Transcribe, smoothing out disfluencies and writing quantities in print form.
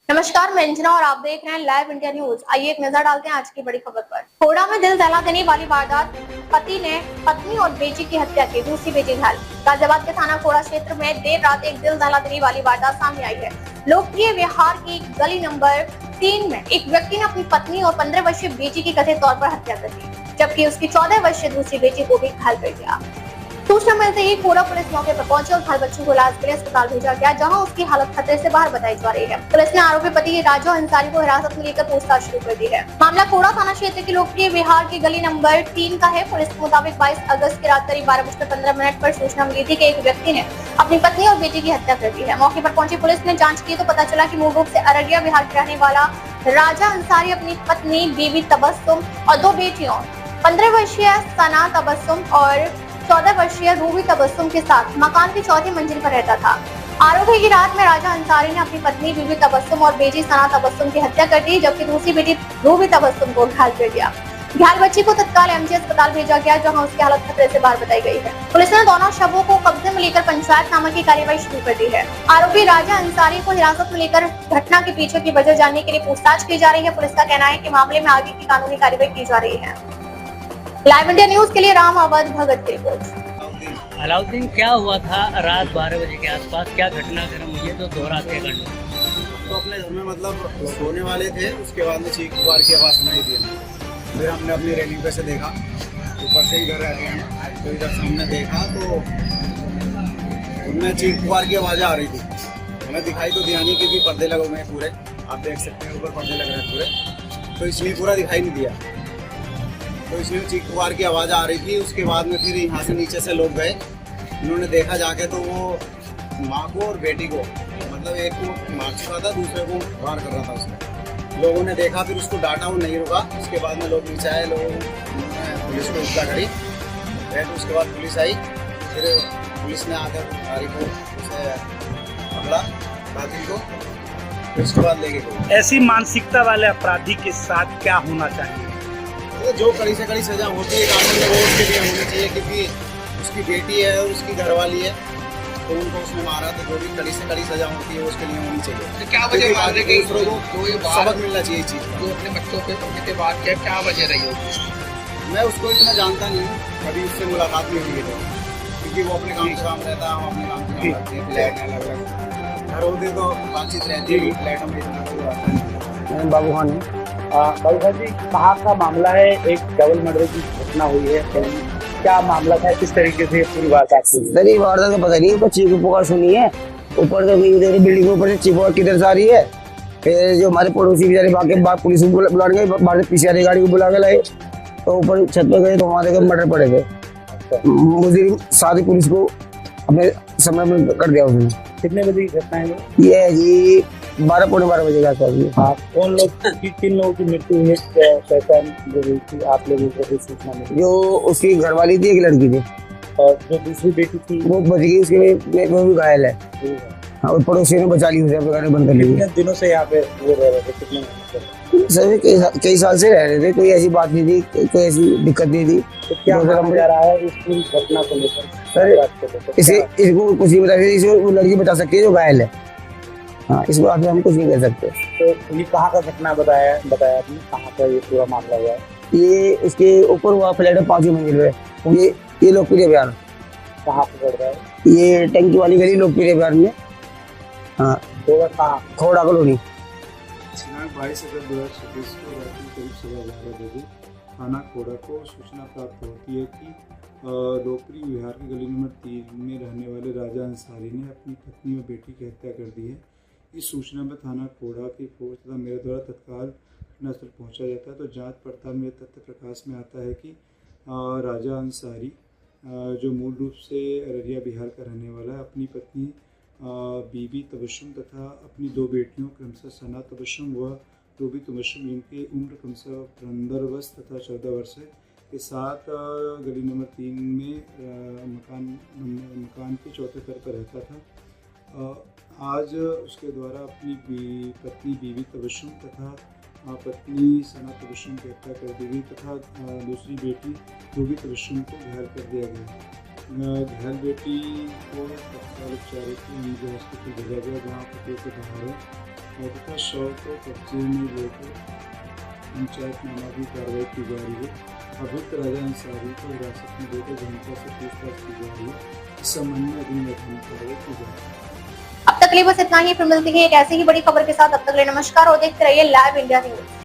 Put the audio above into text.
नमस्कार, मैं अंजना और आप देख रहे हैं लाइव इंडिया न्यूज। आइए एक नजर डालते हैं आज की बड़ी खबर पर। कोड़ा में दिल दहला देने वाली वारदात, पति ने पत्नी और बेटी की हत्या की, दूसरी बेटी घायल। गाजियाबाद के थाना कोड़ा क्षेत्र में देर रात एक दिल दहला देने वाली वारदात सामने आई है। लोकप्रिय विहार की गली नंबर 3 में एक व्यक्ति ने अपनी पत्नी और 15 वर्षीय बेटी की कथित तौर पर हत्या कर दी, जबकि उसकी 14 वर्षीय दूसरी बेटी को भी घायल कर दिया। सूचना मिलते ही कोड़ा पुलिस मौके पर पहुंची और घायल बच्चों को इलाज के लिए अस्पताल भेजा गया, जहां उसकी हालत खतरे से बाहर बताई जा रही है। पुलिस ने आरोपी पति राजू अंसारी को हिरासत में लेकर पूछताछ शुरू कर दी है। मामला कोड़ा थाना क्षेत्र के लोकप्रिय विहार की गली नंबर 3 का है। पुलिस के मुताबिक 22 अगस्त की रात करीब 12:15 पर सूचना मिली थी कि एक व्यक्ति ने अपनी पत्नी और बेटी की हत्या कर दी है। मौके पर पहुंची पुलिस ने जाँच की तो पता चला की मूल रूप से अररिया बिहार के रहने वाला राजा अंसारी अपनी पत्नी बीबी तबस्सुम और 2 बेटियों 15 वर्षीय सना तबस्सुम और 14 वर्षीय रूबी तबस्सुम के साथ मकान की 4थी मंजिल पर रहता था। आरोपी की रात में राजा अंसारी ने अपनी पत्नी बीबी तबस्सुम और बेटी सना तबस्सुम की हत्या कर दी, जबकि दूसरी बेटी रूबी तबस्सुम को घायल कर दिया। घायल बच्ची को तत्काल एमजी अस्पताल भेजा गया, जहां उसकी हालत खतरे से बाहर बताई गई है। पुलिस ने दोनों शवों को कब्जे में लेकर पंचायतनामा की कार्यवाही शुरू कर दी है। आरोपी राजा अंसारी को हिरासत में लेकर घटना के पीछे की वजह जानने के लिए पूछताछ की जा रही है। पुलिस का कहना है कि मामले में आगे की कानूनी कार्यवाही की जा रही है। लाइव इंडिया न्यूज के लिए राम अवध भगत की रिपोर्ट। अलाउद्दीन, क्या हुआ था रात 12 बजे के आसपास, क्या घटना क्रम हुई है? तो दोहराते घंटे तो अपने घर में मतलब सोने वाले थे, उसके बाद में चीख पुकार की आवाज़ सुनाई दी हमें। फिर हमने अपनी रेलिंग पे से देखा, ऊपर से ही घर रहते हैं, तो इधर सामने देखा तो उनमें चीख पुकार की आवाज़ें आ रही थी। हमें दिखाई तो दिया नहीं क्योंकि पर्दे लगे हुए हैं पूरे, आप देख सकते हैं ऊपर पर्दे लगे हैं पूरे, तो इसलिए पूरा दिखाई नहीं दिया। तो इसमें चीख पुकार की आवाज़ आ रही थी। उसके बाद में फिर यहाँ से नीचे से लोग गए, उन्होंने देखा जाके तो वो माँ को और बेटी को मतलब एक को मार चुका था, दूसरे को वार कर रहा था उसने। लोगों ने देखा, फिर उसको डांटा, वो नहीं रुका। उसके बाद में लोग नीचे आए, लोगों ने पुलिस को इत्तला करी, फिर उसके बाद पुलिस आई, फिर पुलिस ने आकर गाड़ी को उसे पकड़ा कातिल को, फिर उसके बाद लेके गई। ऐसी मानसिकता वाले अपराधी के साथ क्या होना चाहिए? तो जो कड़ी से कड़ी सजा होती है कानून में वो उसके लिए होनी चाहिए, क्योंकि उसकी बेटी है और उसकी घरवाली है, तो उनको उसने मारा, तो जो भी कड़ी से कड़ी सजा होती है वो उसके लिए होनी चाहिए। तो क्या वजह मारने की? सबक मिलना चाहिए इस चीज़ का। जो अपने बच्चों पे करने के बाद क्या वजह रही होगी? मैं उसको इतना जानता नहीं हूँ, कभी उससे मुलाकात नहीं हुई है, क्योंकि वो अपने काम से काम रहता है, हम अपने काम से काम करते हैं। फ्लैट अलग अलग घर होते तो बातचीत रहती है, फ्लैटों में इतना कोई आता नहीं। बाबू खान है। बाबू साहब जी, कहाँ का मामला है? एक डबल मर्डर की घटना हुई है, क्या मामला था, किस तरीके से पूरी बात आपको? सर ये वारदात का पता नहीं, ऊपर चीख पुकार सुनी है, ऊपर से बिल्डिंग के ऊपर से चीख पुकार किधर से आ रही है। फिर जो हमारे पड़ोसी बेचारे भागे बाद पुलिस को बुला गए, बाहर पीछे वाली गाड़ी को बुला के लाए, तो ऊपर छत पे गए तो हमारे घर मर्डर पड़े थे। मुझे सारी पुलिस को अपने समय में कर दिया उसने। कितने बजे की घटना है ये है जी 12-12:15 बजे का आसपास। हाँ, कौन लोग किन लोगों की मृत्यु हुई है? पहचान जो हुई थी आप लोगों को सूचना मिली? जो उसकी घरवाली थी एक लड़की थी, और जो दूसरी बेटी थी वो बच गई, उसके वो भी घायल है। हाँ, और पड़ोसियों ने बचा ली, उसे अपने घर में बंद कर ली। कितने दिनों से यहाँ पे वो रह रहे थे? कितने महीने से? सभी कई साल से रह रहे थे, कोई ऐसी बात नहीं थी, कोई ऐसी दिक्कत नहीं थी। तो क्या माना जा रहा है इस पूरी घटना को लेकर? सर इसको कुछ नहीं बता सकते, इसे वो लड़की बता सकती है जो घायल है। हाँ, इस बात में हम कुछ नहीं कर सकते। तो ये कहाँ का घटना बताया आपने, कहाँ का ये पूरा मामला हुआ है? ये इसके ऊपर हुआ, फ्लैट है 5वीं मंजिल पे। ये लोकप्रिय बिहार कहाँ पे पड़ रहा है? ये टंकी वाली गली लोकप्रिय बिहार में। हाँ, खोड़ा कॉलोनी। 22 अगस्त 2026 को रात में करीब 11:15 बजे थाना कोड़ा को सूचना प्राप्त होती है कि लोकप्रिय विहार की गली नंबर 3 में रहने वाले राजा अंसारी ने अपनी पत्नी और बेटी की हत्या कर दी है। इस सूचना पर थाना कोड़ा की फोर्स तथा मेरे द्वारा तत्काल घटनास्थल पहुंचा जाता है, तो जांच पड़ताल में तथ्य प्रकाश में आता है कि राजा अंसारी जो मूल रूप से अररिया बिहार का रहने वाला है, अपनी पत्नी बीबी तबस्सुम तथा अपनी 2 बेटियों क्रमशः सना तबस्सुम व रूबी तबस्सुम, जिनकी उम्र क्रमशः 15 वर्ष तथा 14 वर्ष है, के साथ गली नंबर 3 में मकान के 4थे तल पर रहता था। आज उसके द्वारा अपनी पत्नी बीवी तबस्सुम तथा पत्नी सना तबस्सुम की हत्या कर दी गई तथा दूसरी बेटी रूबी तबस्सुम को घायल कर दिया गया। घायल बेटी को तत्काल उपचार हेतु हॉस्पिटल भेजा गया, जहाँ पति के बाहर है। तथा शव को कब्जे में लेकर पंचायतनामा की कार्रवाई की जा रही है। अभियुक्त राजा अंसारी को हिरासत में लेकर जनता से पूछताछ की जा रही है। इस संबंध में अग्रिम वैधानिक कार्रवाई की जा रही है। अब तक के लिए बस इतना ही। फिर मिलती है एक ऐसी ही बड़ी खबर के साथ। अब तक के लिए नमस्कार और देखते रहिए लाइव इंडिया न्यूज।